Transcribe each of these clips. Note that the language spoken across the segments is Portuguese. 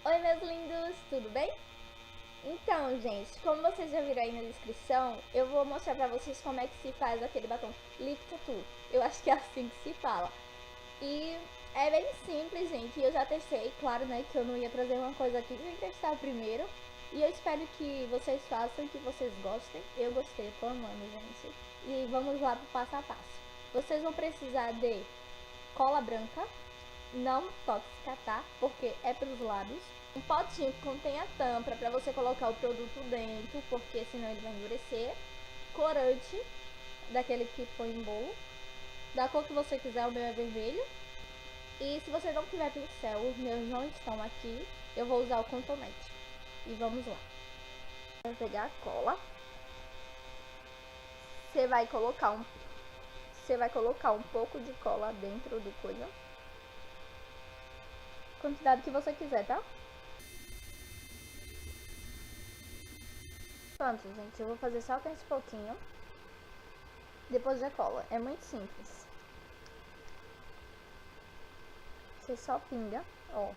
Oi, meus lindos, tudo bem? Então, gente, como vocês já viram aí na descrição, eu vou mostrar pra vocês como é que se faz aquele batom Lip Tattoo. Eu acho que é assim que se fala. E é bem simples, gente, eu já testei, claro, né, que eu não ia trazer uma coisa aqui sem testar primeiro. E eu espero que vocês façam, que vocês gostem. Eu gostei, tô amando, gente. E vamos lá pro passo a passo. Vocês vão precisar de cola branca, não tóxica, tá? Porque é pros lábios. Um potinho que contém a tampa para você colocar o produto dentro, porque senão ele vai endurecer. Corante, daquele que põe em bolo, da cor que você quiser, o meu é vermelho. E se você não tiver pincel, os meus não estão aqui, eu vou usar o cotonete. E vamos lá. Vai pegar a cola. Você vai colocar um pouco de cola dentro do coisa. Quantidade que você quiser, tá? Pronto, gente, eu vou fazer só com esse pouquinho. Depois da cola. É muito simples. Você só pinga, ó.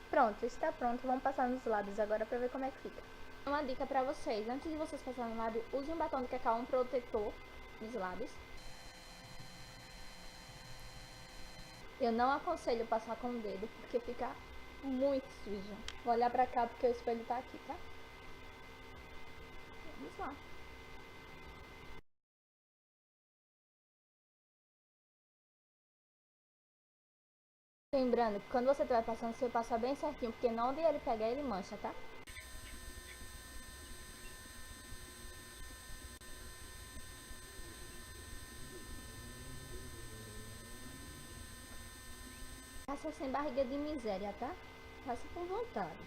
Pronto, está pronto. Vamos passar nos lábios agora pra ver como é que fica. Uma dica pra vocês. Antes de vocês passarem no lábio, use um batom de cacau, um protetor nos lábios. Eu não aconselho passar com o dedo, porque fica muito sujo. Vou olhar pra cá porque o espelho tá aqui, tá? Vamos lá. Lembrando que quando você estiver passando, você passa bem certinho, porque não onde ele pegar, ele mancha, tá? Faça sem barriga de miséria, tá? Faça com vontade.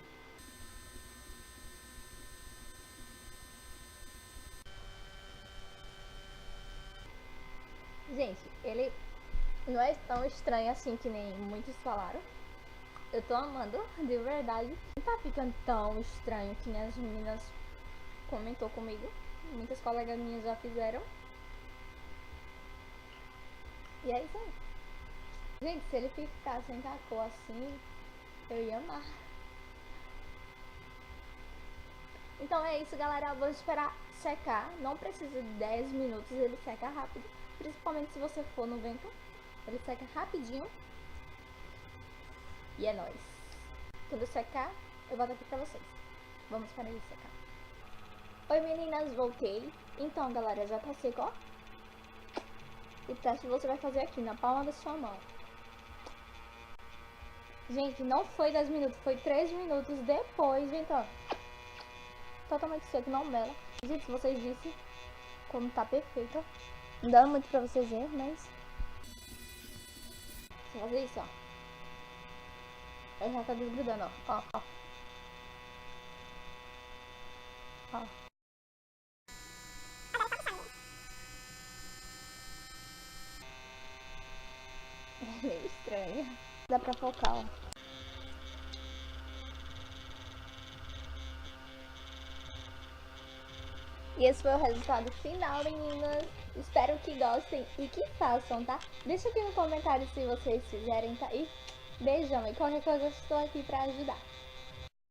Gente, ele não é tão estranho assim que nem muitos falaram. Eu tô amando, de verdade. Não tá ficando tão estranho que nem as meninas comentou comigo. Muitas colegas minhas já fizeram. E é isso aí. Gente, se ele ficar sem cacô assim, eu ia amar. Então é isso, galera. Vou esperar secar. Não precisa de 10 minutos, ele seca rápido. Principalmente se você for no vento. Ele seca rapidinho. E é nóis. Quando secar, eu volto aqui pra vocês. Vamos para ele secar. Oi meninas, voltei. Então galera, já tá seco, ó. O teste você vai fazer aqui, na palma da sua mão. Gente, não foi 10 minutos, foi 3 minutos depois, gente, ó. Totalmente seco, não mela. Gente, se vocês vissem como tá perfeito. Não dá muito pra vocês verem, mas... Vou fazer isso, ó. Aí já tá desgrudando, ó. Ó. É meio estranho. Dá pra focar, ó. E esse foi o resultado final, meninas. Espero que gostem e que façam, tá? Deixa aqui no comentário se vocês fizerem, tá? E beijão. E qualquer coisa eu estou aqui pra ajudar.